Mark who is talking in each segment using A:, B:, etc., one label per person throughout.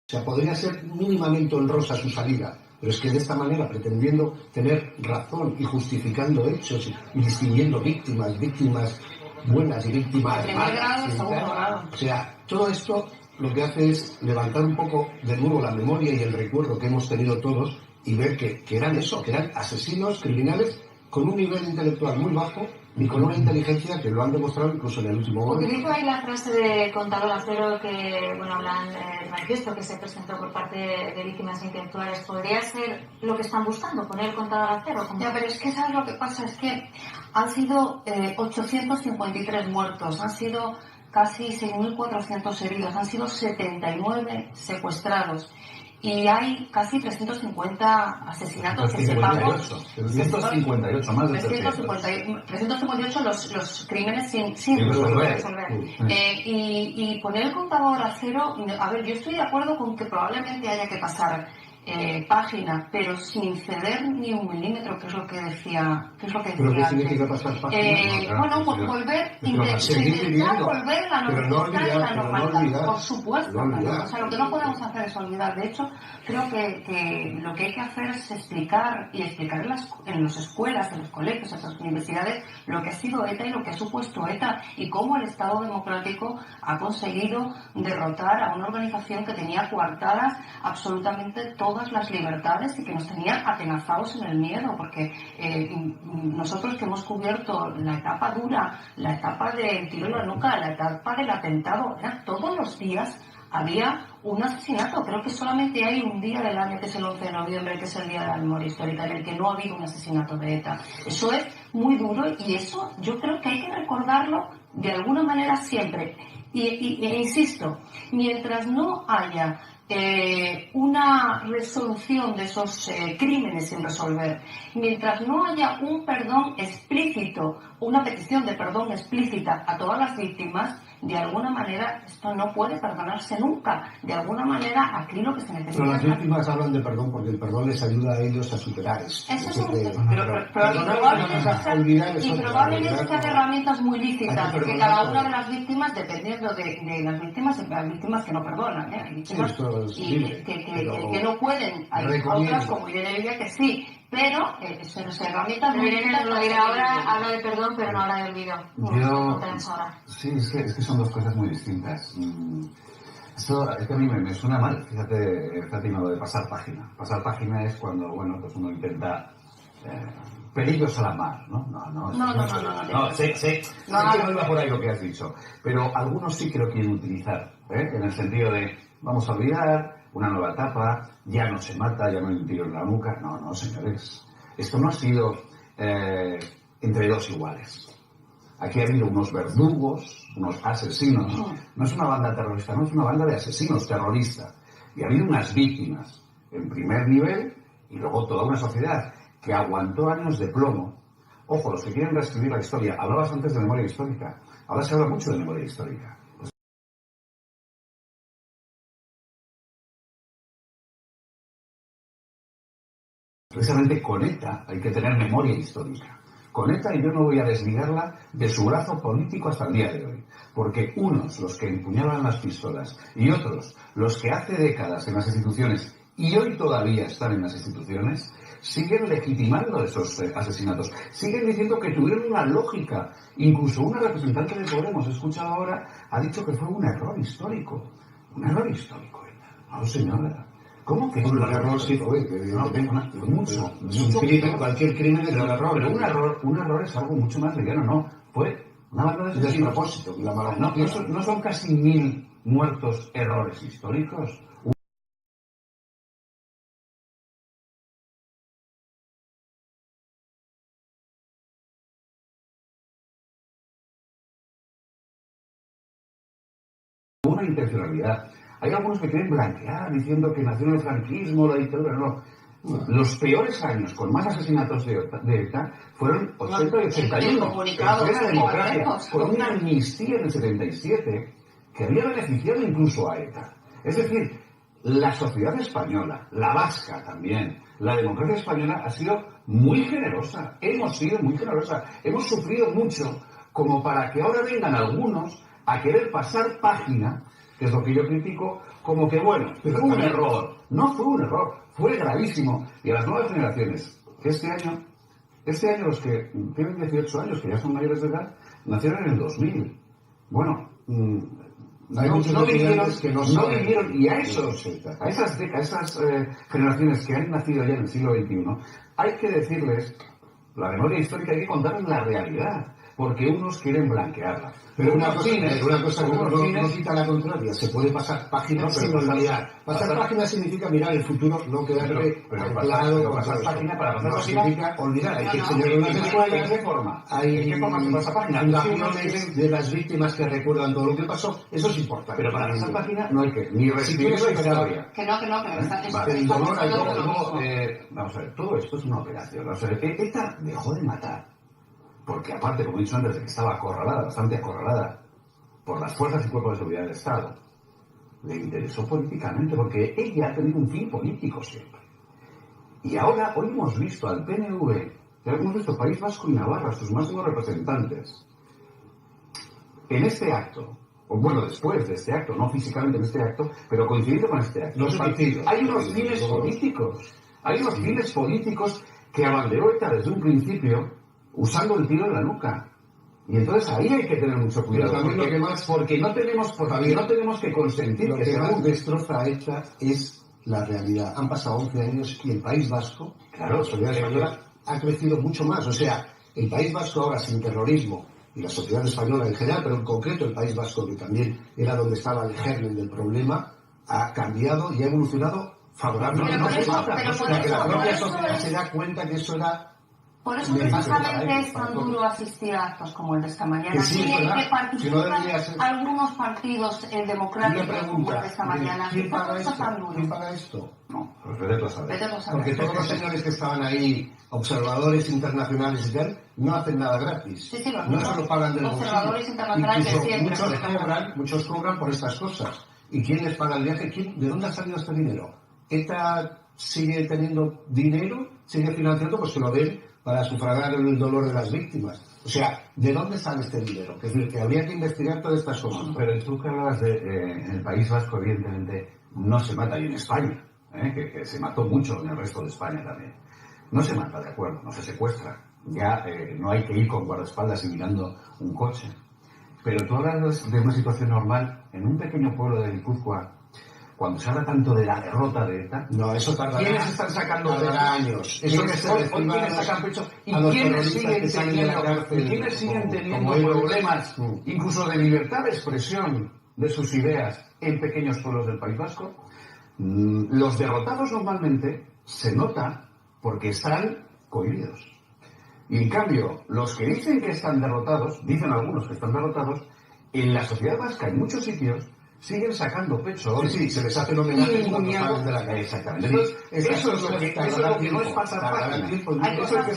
A: O sea, podría ser mínimamente honrosa su salida, pero es que de esta manera, pretendiendo tener razón y justificando hechos y distinguiendo víctimas buenas y víctimas malas, o sea, todo esto lo que hace es levantar un poco de nuevo la memoria y el recuerdo que hemos tenido todos y ver que eran eso, que eran asesinos, criminales, con un nivel intelectual muy bajo y con una inteligencia que lo han demostrado incluso en el último momento.
B: Utilizo ahí la frase de Contador Acero que, bueno, hablan del manifiesto que se presentó por parte de víctimas intelectuales. ¿Podría ser lo que están buscando, poner el Contador Acero?
C: Ya, pero es que ¿sabes lo que pasa? Es que han sido 853 muertos, han sido casi 6.400 heridos, han sido 79 secuestrados. Y hay casi 350 asesinatos que sepamos.
D: 358, más de
C: 358 los crímenes sin resolver. Y poner el Contador Acero, a ver, yo estoy de acuerdo con que probablemente haya que pasar página, pero sin ceder ni un milímetro, que es lo que decía.
A: ¿Pero qué significa pasar página?
C: Bueno, intentar volver a la normalidad, por supuesto. O sea, lo que no podemos hacer es olvidar. De hecho, creo que lo que hay que hacer es explicar en las escuelas, en los colegios, en las universidades, lo que ha sido ETA y lo que ha supuesto ETA y cómo el Estado democrático ha conseguido derrotar a una organización que tenía coartadas absolutamente todas las libertades y que nos tenía atenazados en el miedo, porque nosotros que hemos cubierto la etapa dura, la etapa del tiro en la nuca, la etapa del atentado, todos los días había un asesinato. Creo que solamente hay un día del año, que es el 11 de noviembre, que es el Día de la Memoria Histórica, en el que no ha habido un asesinato de ETA. Eso es muy duro y eso yo creo que hay que recordarlo de alguna manera siempre. E insisto, mientras no haya una resolución de esos crímenes sin resolver, mientras no haya un perdón explícito, una petición de perdón explícita a todas las víctimas, de alguna manera esto no puede perdonarse nunca. De alguna manera aquí lo que se necesita...
A: Pero las víctimas hablan de perdón porque el perdón les ayuda a ellos a superar eso.
C: Eso es probablemente sean herramientas muy lícitas, porque cada una de las víctimas, dependiendo de las víctimas que no perdonan, hay víctimas que no pueden, hay otras como Irene Villa que sí, pero son herramientas muy lícitas.
B: Lo diré ahora, habla de perdón, pero no habla de olvido.
D: Sí, es que son dos cosas muy distintas. Esto es que a mí me suena mal, fíjate lo de pasar página. Pasar página es cuando, bueno, pues uno intenta pelillos a la mar, ¿no? No, sé que no iba por ahí lo que has dicho, pero algunos sí que lo quieren utilizar, en el sentido de vamos a olvidar una nueva etapa, ya no se mata, ya no hay un tiro en la nuca. No, señores, esto no ha sido entre dos iguales. Aquí ha habido unos verdugos, unos asesinos. No es una banda terrorista, no es una banda de asesinos terroristas. Y ha habido unas víctimas en primer nivel y luego toda una sociedad que aguantó años de plomo. Ojo, los que quieren reescribir la historia. Hablabas antes de memoria histórica. Ahora se habla mucho de memoria histórica. Precisamente con ETA hay que tener memoria histórica. Con ETA, y yo no voy a desligarla de su brazo político hasta el día de hoy. Porque unos, los que empuñaban las pistolas, y otros, los que hace décadas en las instituciones, y hoy todavía están en las instituciones, siguen legitimando esos asesinatos. Siguen diciendo que tuvieron una lógica. Incluso una representante de Podemos, he escuchado ahora, ha dicho que fue un error histórico. Un error histórico, ETA. No, señora. ¿Cómo que es un error? Sí, mucho.
A: Cualquier crimen es un error.
D: Pero un error es algo mucho más liviano, ¿no? Fue una banda de
A: despropósito.
D: No son casi 1.000 muertos errores históricos. Una intencionalidad. Hay algunos que quieren blanquear diciendo que nació en el franquismo, la dictadura. No. Los peores años con más asesinatos de ETA fueron 80 y 81. Con una amnistía en el 77 que había beneficiado incluso a ETA. Es decir, la sociedad española, la vasca también, la democracia española ha sido muy generosa. Hemos sido muy generosa. Hemos sufrido mucho como para que ahora vengan algunos a querer pasar página que es lo que yo critico, como que bueno, fue un error. No fue un error, fue gravísimo. Y a las nuevas generaciones, que este año los que tienen 18 años, que ya son mayores de edad, nacieron en el 2000. Bueno, no vivieron, y a esas generaciones que han nacido ya en el siglo XXI, hay que decirles, la memoria histórica hay que contarles la realidad, porque unos quieren blanquearla.
A: Pero una cosa no quita la contraria, se puede pasar páginas sin olvidar. Pasar páginas significa mirar el futuro, no quedarte anclado.
D: Pasar página para pasar página
A: significa olvidar. Hay que enseñar en las escuelas.
D: ¿De qué forma?
A: Hay fundaciones de las víctimas que recuerdan todo lo que pasó. Eso es importante.
D: Pero para pasar página no hay que ni reescribir la historia.
C: Que no.
D: El dolor vamos a ver, todo esto es una operación. O sea, ETA dejó de matar. Porque aparte, como he dicho antes, de que estaba bastante acorralada por las fuerzas y cuerpos de seguridad del Estado, le interesó políticamente, porque ella ha tenido un fin político siempre. Y ahora, hoy hemos visto al PNV, hemos visto País Vasco y Navarra, sus máximos representantes, en este acto, o bueno, después de este acto, no físicamente en este acto, pero coincidiendo con este acto.
A: Los partidos.
D: Hay unos fines políticos que abanderó ETA desde un principio, usando el tiro en la nuca. Y entonces ahí hay que tener mucho cuidado. Porque no tenemos que consentir
A: lo que más destroza a ETA es la realidad. Han pasado 11 años y el País Vasco, la sociedad española, ha crecido mucho más. O sea, el País Vasco ahora sin terrorismo, y la sociedad española en general, pero en concreto el País Vasco, que también era donde estaba el germen del problema, ha cambiado y ha evolucionado favorablemente.
C: Pero
A: la propia sociedad se da cuenta que eso era...
C: Por eso precisamente es tan duro asistir a actos como el de esta mañana, que participan algunos partidos democráticos como el de esta mañana.
A: ¿Quién paga esto?
D: No, pues vete a saber.
A: Porque todos los señores que estaban ahí, observadores internacionales y tal, no hacen nada gratis. No se lo pagan del bolsillo. Muchos cobran por estas cosas. ¿Y quién les paga el viaje? ¿De dónde ha salido este dinero? ¿ETA sigue teniendo dinero? ¿Sigue financiando? Pues que lo den para sufragar el dolor de las víctimas. O sea, ¿de dónde sale este dinero? Es decir, que habría que investigar todas estas cosas.
D: Pero tú que hablabas en el País Vasco, evidentemente, no se mata, y en España, que se mató mucho en el resto de España también. No se mata, de acuerdo, no se secuestra. Ya no hay que ir con guardaespaldas y mirando un coche. Pero tú hablas de una situación normal en un pequeño pueblo de Guipúzcoa, cuando se habla tanto de la derrota de ETA.
A: No, eso tardará.
D: ¿Quiénes están sacando
A: años? Eso que se
D: ¿quiénes sacan pecho? ¿Y quiénes siguen teniendo problemas, incluso de libertad de expresión de sus ideas en pequeños pueblos del País Vasco? Los derrotados normalmente se nota porque están cohibidos. Y en cambio, los que dicen que están derrotados, dicen algunos que están derrotados, en la sociedad vasca, en muchos sitios, siguen sacando pecho.
A: Sí, se les hace homenaje cuando salen de la calle.
D: Exactamente. Entonces, eso es lo que no es pasar página.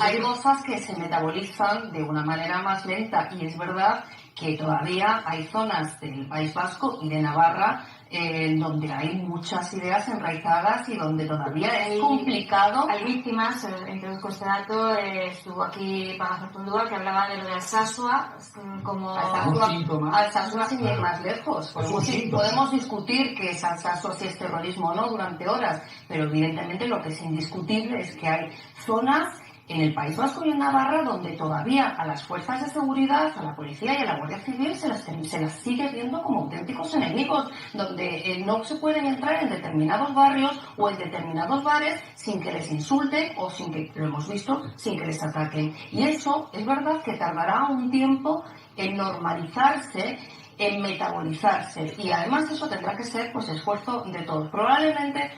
C: Hay cosas que se metabolizan de una manera más lenta, y es verdad que todavía hay zonas del País Vasco y de Navarra donde hay muchas ideas enraizadas y donde todavía es complicado.
B: Hay víctimas, introduzco este dato, estuvo aquí Paga Fortundúa, que hablaba de lo de Alsasua como
C: Alsasua sin ir más lejos. Podemos discutir que es Alsasua, si es terrorismo o no, durante horas, pero evidentemente lo que es indiscutible es que hay zonas en el País Vasco y en Navarra donde todavía a las fuerzas de seguridad, a la policía y a la Guardia Civil se las sigue viendo como auténticos enemigos, donde no se pueden entrar en determinados barrios o en determinados bares sin que les insulten o sin que, lo hemos visto, sin que les ataquen. Y eso es verdad que tardará un tiempo en normalizarse, en metabolizarse, y además eso tendrá que ser pues esfuerzo de todos. Probablemente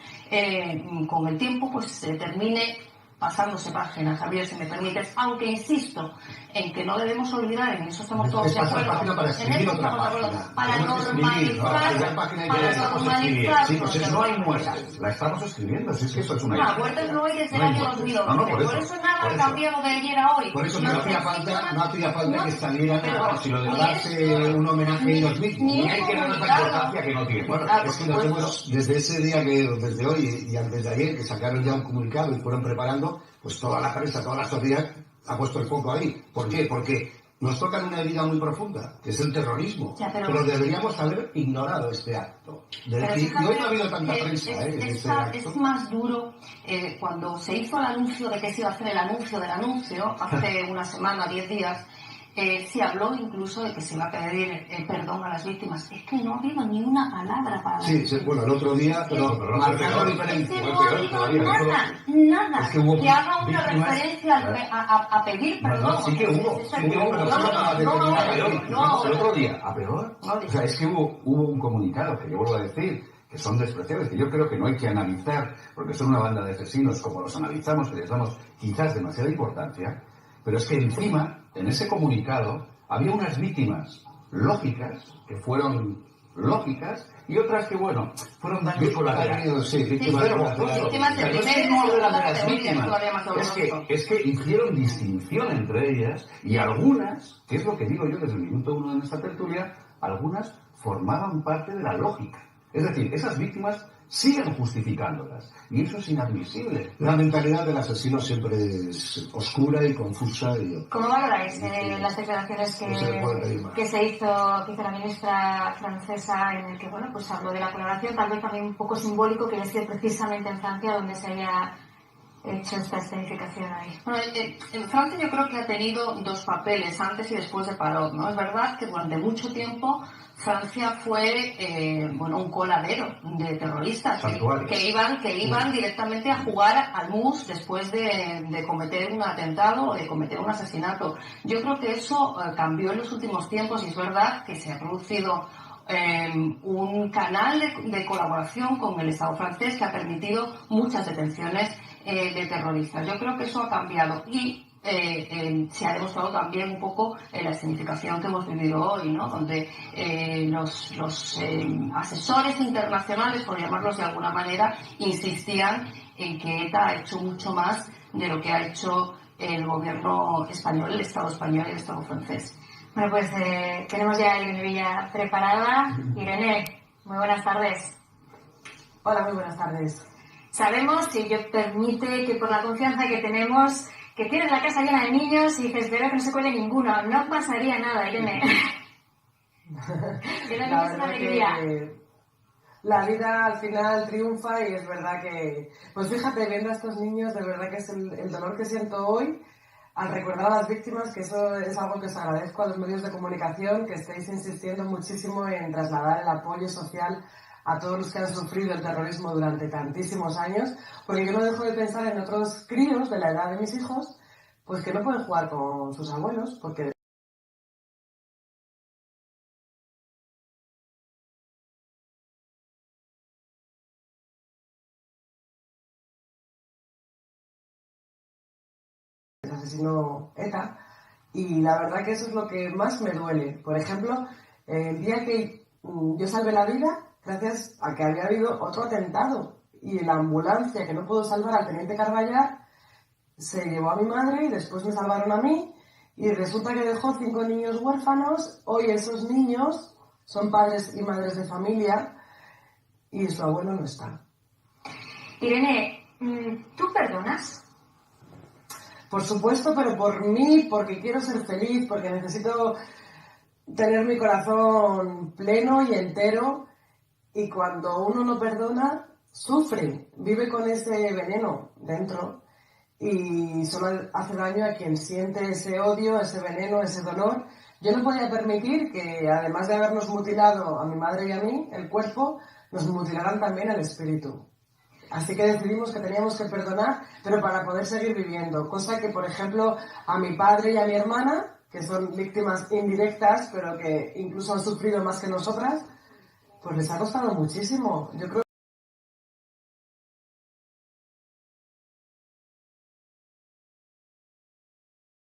C: con el tiempo pues se termine pasándose página, Javier, si me permites, aunque insisto en que no debemos olvidar, en eso estamos todos de acuerdo, para normalizar,
D: sí, pues no hay muertes, la estamos escribiendo, si es que eso es una
C: muertes no hay desde el año 2011, por eso nada ha cambiado de ayer a hoy.
A: Por eso no hacía falta que salieran sino de darse un homenaje a los mismos.
D: Ni hay que darle la importancia que no tiene.
A: Bueno, es que nos hemos, desde ese día, desde hoy y antes de ayer, que sacaron ya un comunicado y fueron preparando, pues toda la prensa, toda la sociedad ha puesto el foco ahí. ¿Por qué? Porque nos tocan una herida muy profunda, que es el terrorismo. Ya, pero deberíamos haber ignorado este acto. Y hoy no ha habido tanta prensa.
C: Es más duro cuando se hizo el anuncio de que se iba a hacer el anuncio del anuncio, hace una semana, 10 días, se habló incluso de que se iba a pedir perdón a las víctimas. Es que no ha habido ni una palabra para
A: sí, bueno, el otro día, pero marcando diferencia.
C: No ha habido nada que haga una referencia a pedir perdón.
A: No, sí que hubo,
D: no, el otro día, a peor. O sea, es que hubo un comunicado, que yo vuelvo a decir, que son despreciables, que yo creo que no hay que analizar, porque son una banda de asesinos como los analizamos, que les damos quizás demasiada importancia, pero es que encima, en ese comunicado, había unas víctimas lógicas, que fueron lógicas, y otras que, bueno, fueron daños colaterales.
A: Sí, víctimas
D: es que hicieron distinción entre ellas, y algunas, que es lo que digo yo desde el minuto 1 en esta tertulia, algunas formaban parte de la lógica. Es decir, esas víctimas siguen justificándolas. Y eso es inadmisible.
A: La mentalidad del asesino siempre es oscura y confusa.
B: ¿Cómo valoráis las declaraciones que hizo la ministra francesa, en el que pues habló de la colaboración, tal vez también un poco simbólico, que haya sido precisamente en Francia donde se haya hecho esta escenificación ahí?
C: Bueno, en Francia yo creo que ha tenido dos papeles, antes y después de Parot, ¿no? Es verdad que durante mucho tiempo Francia fue un coladero de terroristas que iban directamente a jugar al mus después de cometer un atentado o de cometer un asesinato. Yo creo que eso cambió en los últimos tiempos, y es verdad que se ha producido un canal de colaboración con el Estado francés que ha permitido muchas detenciones de terroristas. Yo creo que eso ha cambiado, y se ha demostrado también un poco en la escenificación que hemos vivido hoy, ¿no? Donde los asesores internacionales, por llamarlos de alguna manera, insistían en que ETA ha hecho mucho más de lo que ha hecho el gobierno español, el Estado español y el Estado francés.
B: Bueno, pues tenemos ya a Irene Villa preparada. Irene, muy buenas tardes.
E: Hola, muy buenas tardes.
B: Sabemos, si yo permite, que por la confianza que tenemos, que tienes la casa llena de niños y dices, espero que no se cuele ninguno. No pasaría nada, Irene.
E: La verdad que la vida al final triunfa, y es verdad que, pues fíjate, viendo a estos niños, de verdad que es el dolor que siento hoy al recordar a las víctimas, que eso es algo que os agradezco a los medios de comunicación, que estéis insistiendo muchísimo en trasladar el apoyo social a todos los que han sufrido el terrorismo durante tantísimos años, porque yo no dejo de pensar en otros críos de la edad de mis hijos, pues que no pueden jugar con sus abuelos, porque el asesino ETA, y la verdad que eso es lo que más me duele. Por ejemplo, el día que yo salvé la vida, gracias a que había habido otro atentado, y la ambulancia que no pudo salvar al teniente Carballar se llevó a mi madre y después me salvaron a mí, y resulta que dejó 5 niños huérfanos. Hoy esos niños son padres y madres de familia y su abuelo no está.
B: Irene, ¿tú perdonas?
E: Por supuesto, pero por mí, porque quiero ser feliz, porque necesito tener mi corazón pleno y entero. Y cuando uno no perdona, sufre, vive con ese veneno dentro, y solo hace daño a quien siente ese odio, ese veneno, ese dolor. Yo no podía permitir que, además de habernos mutilado a mi madre y a mí, el cuerpo, nos mutilaran también el espíritu. Así que decidimos que teníamos que perdonar, pero para poder seguir viviendo. Cosa que, por ejemplo, a mi padre y a mi hermana, que son víctimas indirectas, pero que incluso han sufrido más que nosotras, pues les ha costado muchísimo. Yo creo